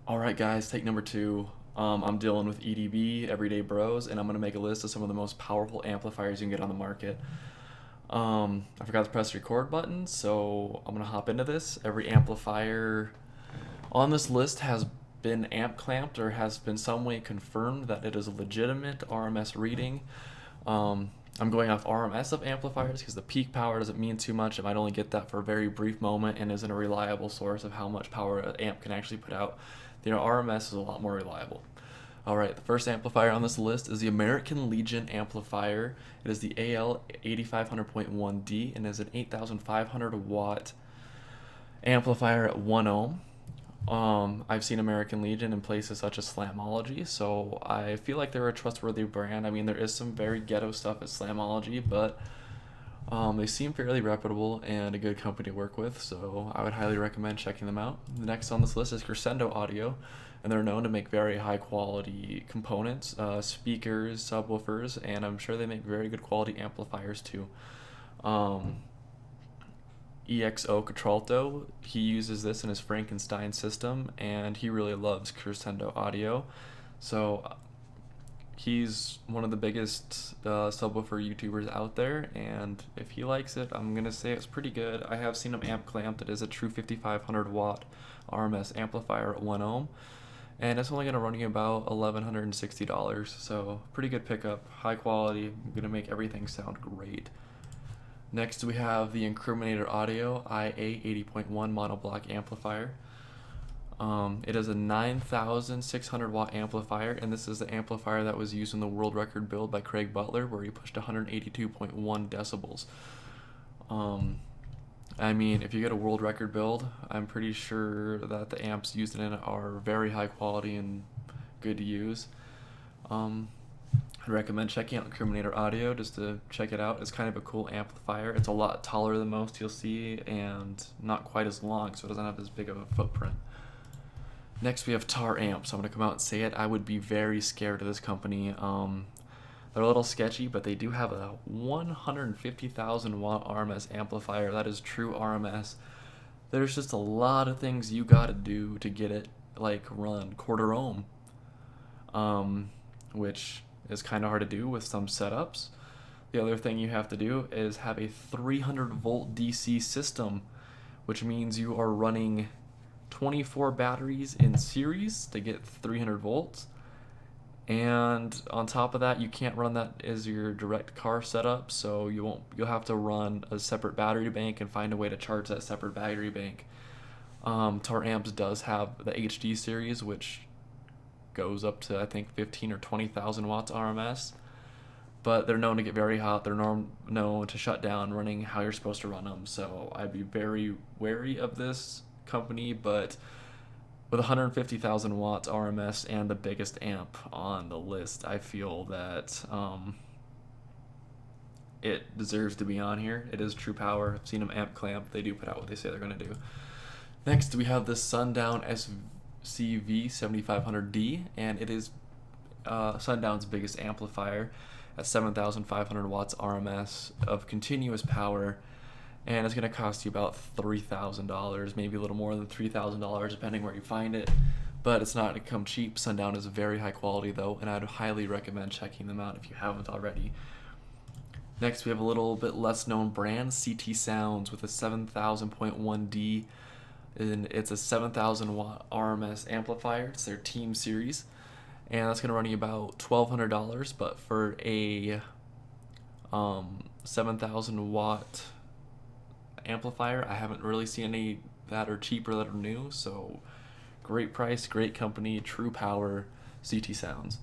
Alright guys, take number two. I'm dealing with EDB, Everyday Bros, and I'm going to make a list of some of the most powerful amplifiers you can get on the market. I forgot to press the record button, so I'm going to hop into this. Every amplifier on this list has been amp clamped or has been some way confirmed that it is a legitimate RMS reading. I'm going off RMS of amplifiers because the peak power doesn't mean too much. It might only get that for a very brief moment and isn't a reliable source of how much power an amp can actually put out. RMS is a lot more reliable. Alright, the first amplifier on this list is the American Legion amplifier. It is the AL8500.1D and is an 8,500 watt amplifier at 1 ohm. I've seen American Legion in places such as Slamology, so I feel like they're a trustworthy brand. I mean, there is some very ghetto stuff at Slamology, but they seem fairly reputable and a good company to work with, so I would highly recommend checking them out. The next on this list is Crescendo Audio, and they're known to make very high quality components, speakers, subwoofers, and I'm sure they make very good quality amplifiers too. EXO Contralto, he uses this in his Frankenstein system, and he really loves Crescendo Audio. So he's one of the biggest subwoofer YouTubers out there, and if he likes it, I'm gonna say it's pretty good. I have seen him amp clamped. It is a true 5,500 watt RMS amplifier at 1 ohm, and it's only gonna run you about $1,160. So pretty good pickup, high quality, gonna make everything sound great. Next we have the Incriminator Audio IA 80.1 monoblock amplifier. It is a 9,600 watt amplifier, and this is the amplifier that was used in the world record build by Craig Butler, where he pushed 182.1 decibels. I mean, if you get a world record build, I'm pretty sure that the amps used in it are very high quality and good to use. I'd recommend checking out Incriminator Audio just to check it out. It's kind of a cool amplifier. It's a lot taller than most you'll see and not quite as long, so it doesn't have as big of a footprint. Next we have Tar Amps. I'm going to come out and say it. I would be very scared of this company. They're a little sketchy, but they do have a 150,000 watt RMS amplifier. That is true RMS. There's just a lot of things you got to do to get it like run quarter ohm, which is kind of hard to do with some setups. The other thing you have to do is have a 300 volt DC system, which means you are running 24 batteries in series to get 300 volts. And on top of that, you can't run that as your direct car setup, so you'll have to run a separate battery bank and find a way to charge that separate battery bank. Tar Amps does have the HD series, which goes up to I think 15 or 20,000 watts RMS, but they're known to get very hot. They're known to shut down running how you're supposed to run them, so I'd be very wary of this company. But with 150,000 watts RMS and the biggest amp on the list, I feel that it deserves to be on here. It is true power. I've seen them amp clamp. They do put out what they say they're going to do. Next we have the Sundown CV7500D, and it is Sundown's biggest amplifier at 7,500 watts RMS of continuous power, and it's going to cost you about $3,000, maybe a little more than $3,000 depending where you find it, but it's not going to come cheap. Sundown is very high quality though, and I'd highly recommend checking them out if you haven't already. Next we have a little bit less known brand, CT Sounds, with a 7,000.1D, and it's a 7,000 watt RMS amplifier. It's their Team series, and that's going to run you about $1,200, but for a 7,000 watt amplifier, I haven't really seen any that are cheaper that are new, so great price, great company, true power, CT Sounds.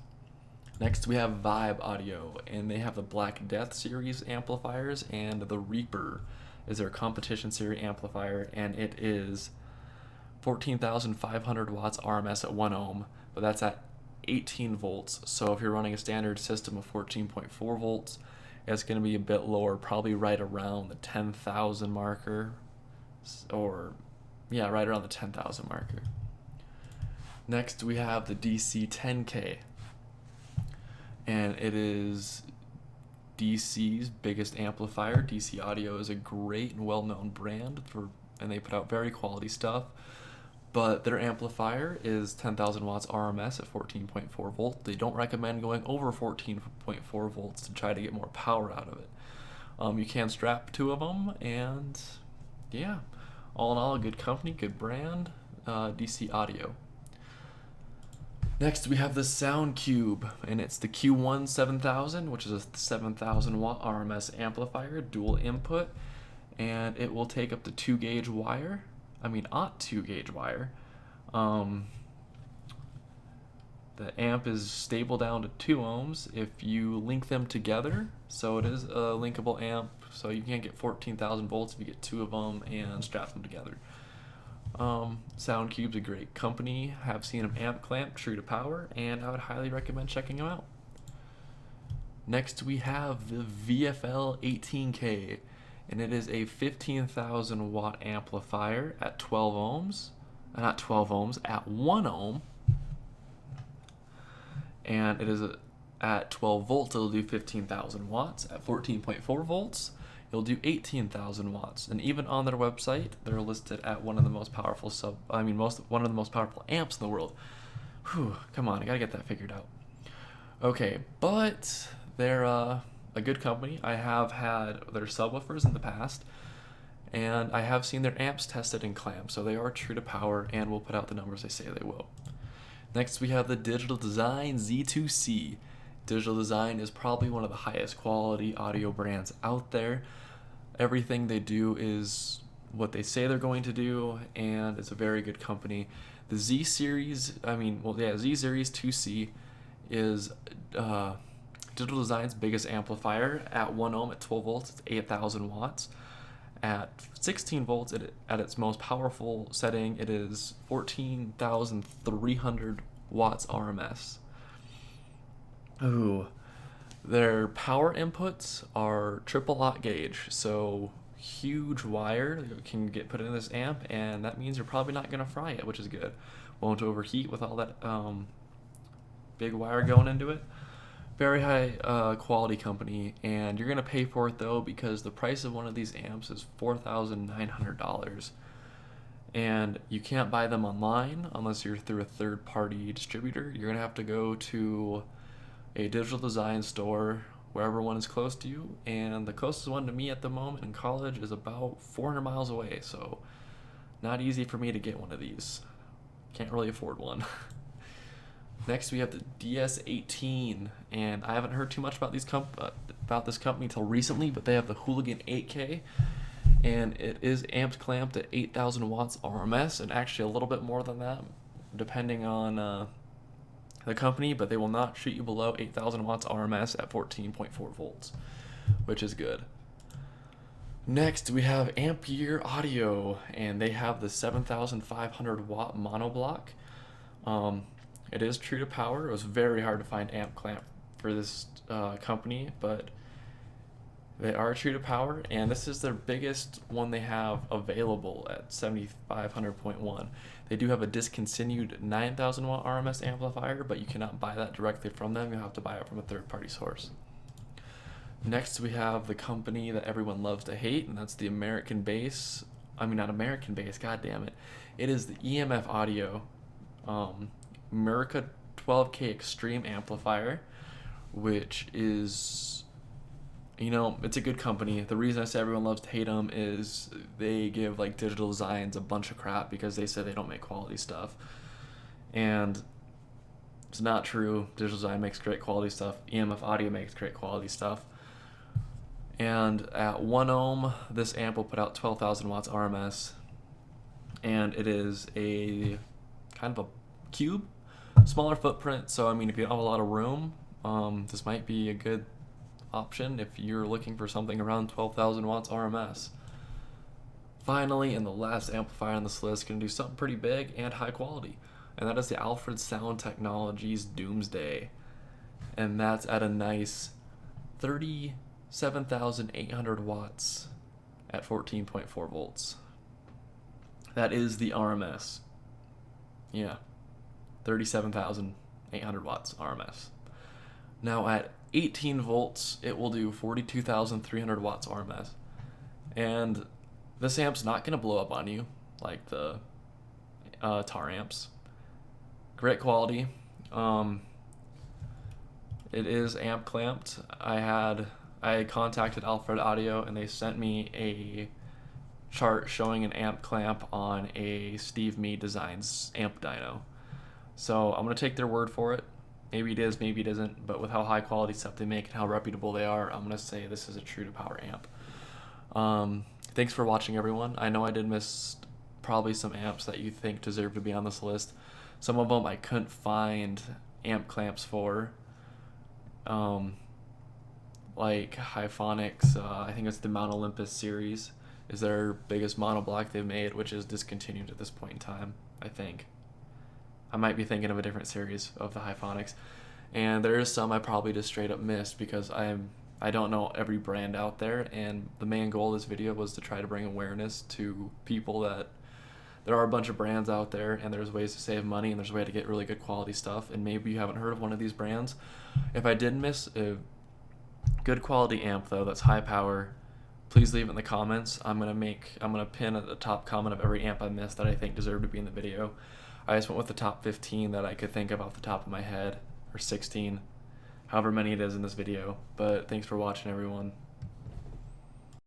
Next we have Vibe Audio, and they have the Black Death series amplifiers, and the Reaper is their competition series amplifier, and it is 14,500 watts RMS at 1 ohm, but that's at 18 volts. So if you're running a standard system of 14.4 volts, it's going to be a bit lower, probably right around the 10,000 marker, or yeah, right around the 10,000 marker. Next we have the DC10K, and it is DC's biggest amplifier. DC Audio is a great and well-known brand and they put out very quality stuff. but their amplifier is 10,000 watts RMS at 14.4 volts. They don't recommend going over 14.4 volts to try to get more power out of it. You can strap 2 of them, and yeah, all in all, a good company, good brand, DC Audio. Next, we have the Sound Cube, and it's the Q1 7000, which is a 7,000 watt RMS amplifier, dual input, and it will take up to 2 gauge wire. 2 gauge wire. The amp is stable down to 2 ohms if you link them together. So it is a linkable amp, so you can't get 14,000 volts if you get 2 of them and strap them together. Sound Cube's a great company. Have seen them amp clamp, true to power, and I would highly recommend checking them out. Next, we have the VFL 18K, and it is a 15,000 watt amplifier at 12 ohms. Not 12 ohms, at 1 ohm. And it is at 12 volts, it'll do 15,000 watts. At 14.4 volts, it'll do 18,000 watts. And even on their website, they're listed at one of the most powerful one of the most powerful amps in the world. Whew, come on, I gotta get that figured out. Okay, but they're a good company. I have had their subwoofers in the past, and I have seen their amps tested in clamp, so they are true to power and will put out the numbers they say they will. Next, we have the Digital Design Z2C. Digital Design is probably one of the highest quality audio brands out there. Everything they do is what they say they're going to do, and it's a very good company. The Z Series 2C is Digital Design's biggest amplifier. At 1 ohm at 12 volts, it's 8,000 watts. At 16 volts, at its most powerful setting, it is 14,300 watts RMS. Ooh. Their power inputs are triple aught gauge, so huge wire can get put in this amp, and that means you're probably not going to fry it, which is good. Won't overheat with all that big wire going into it. Very high quality company, and you're going to pay for it though, because the price of one of these amps is $4,900, and you can't buy them online unless you're through a third-party distributor. You're going to have to go to a Digital Design store, wherever one is close to you, and the closest one to me at the moment in college is about 400 miles away, so not easy for me to get one of these. Can't really afford one. Next, we have the DSA Teen, and I haven't heard too much about this company until recently, but they have the Hooligan 8K, and it is amped clamped at 8,000 watts RMS, and actually a little bit more than that, depending on the company, but they will not shoot you below 8,000 watts RMS at 14.4 volts, which is good. Next, we have Ampere Audio, and they have the 7,500 watt monoblock. It is true to power. It was very hard to find amp clamp for this company, but they are true to power, and this is their biggest one they have available at 7,500.1. They do have a discontinued 9,000 watt RMS amplifier, but you cannot buy that directly from them. You'll have to buy it from a third-party source. Next, we have the company that everyone loves to hate, and that's the American Bass. Not American Bass, god damn it. It is the EMF Audio America 12K Extreme amplifier, which is, it's a good company. The reason I say everyone loves to hate them is they give like Digital Designs a bunch of crap because they say they don't make quality stuff, and it's not true. Digital Design makes great quality stuff. EMF Audio makes great quality stuff. And at 1 ohm, this amp will put out 12,000 watts RMS, and it is a kind of a cube, smaller footprint. So if you don't have a lot of room, this might be a good option if you're looking for something around 12,000 watts RMS. Finally, and the last amplifier on this list, going to do something pretty big and high quality, and that is the Alfred Sound Technologies Doomsday, and that's at a nice 37,800 watts at 14.4 volts. That is the RMS. Yeah, 37,800 watts RMS. Now at 18 volts, it will do 42,300 watts RMS. And this amp's not going to blow up on you like the tar amps. Great quality. It is amp clamped. I contacted Alfred Audio and they sent me a chart showing an amp clamp on a Steve Mee Designs amp dyno. So I'm gonna take their word for it. Maybe it is, maybe it isn't, but with how high quality stuff they make and how reputable they are, I'm gonna say this is a true to power amp. Thanks for watching, everyone. I know I did miss probably some amps that you think deserve to be on this list. Some of them I couldn't find amp clamps for. Like Hyphonics, I think it's the Mount Olympus series is their biggest monoblock they've made, which is discontinued at this point in time, I think. I might be thinking of a different series of the Hyphonics. And there is some I probably just straight up missed because I don't know every brand out there, and the main goal of this video was to try to bring awareness to people that there are a bunch of brands out there and there's ways to save money and there's a way to get really good quality stuff, and maybe you haven't heard of one of these brands. If I did miss a good quality amp though that's high power, please leave it in the comments. I'm gonna pin at the top comment of every amp I missed that I think deserved to be in the video. I just went with the top 15 that I could think of off the top of my head, or 16, however many it is in this video. But thanks for watching, everyone.